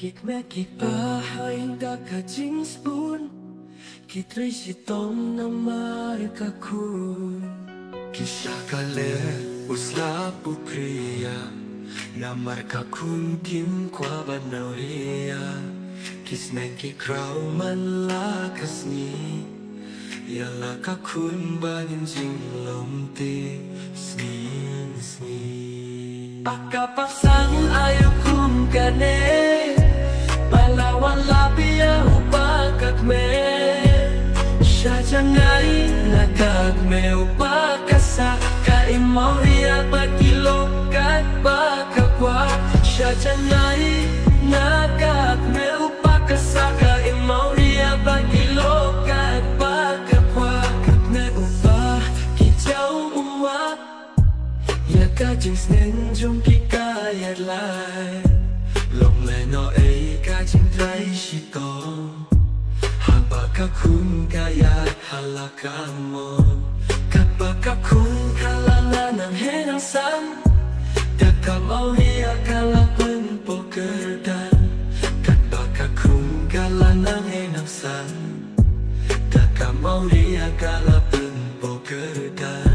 Kik me kik pa ainda ka jeans spoon Kitray sitong na marikakun Kisya ka le usla pukriya Na marikakun kim kwa banawriya Kisne kikraw man lakas ni Yala kakun banin jing lomti Sni Pagkapasang ayaw kong gane Palawan lapia upakat me Siya jangay nagagme upakasa Kaimaw riya pagkilokat bakakwa Siya jangay nagagme upakasa Kaimaw riya pagkilokat bakakwa Kakme upah kijaw uwak Yaka jing snen jong kikayat lai Long le no ay ka jing trai shito Haba ka kun kayat halakan mo Kaba ka kun kalala ng henang sam Dakamaw hiya kalapan po kerdan Kaba ka kun kala ng henang sam Dakamaw hiya kalapan po kerdan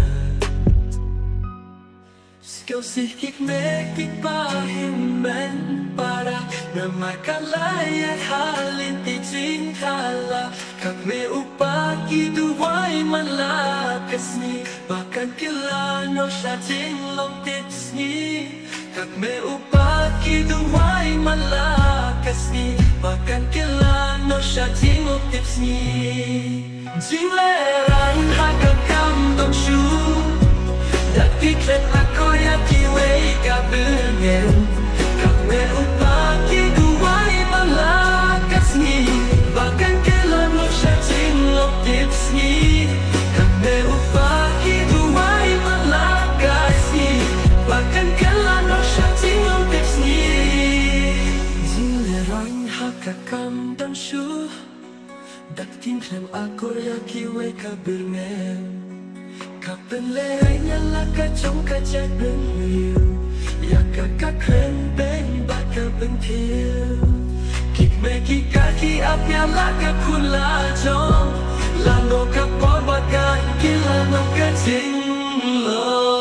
Ikaw si hikme kikpahimen para na makalaya halin tijing hala Kakme upaki duway malakas ni Bakan kilano siya jinglong tips ni Kakme upaki duway malakas ni Bakan kilano siya jinglong tips ni Jingleran hagagam dong shu Dakiklet ako yakiway kabungen Kakme upaki duway malakas ni Bakan kailan mo siya jinglong tips ni Kakme upaki duway malakas ni Bakan kailan mo siya jinglong tips ni Jinglerang hakakamdam shu Dakiklet ako yakiway kabungen Kapan lehai nyala kacong kacak benriu Yang kakak beng baka bentil Kik meki kaki apya laka kula jong Lano kapor baka kila no kacing lo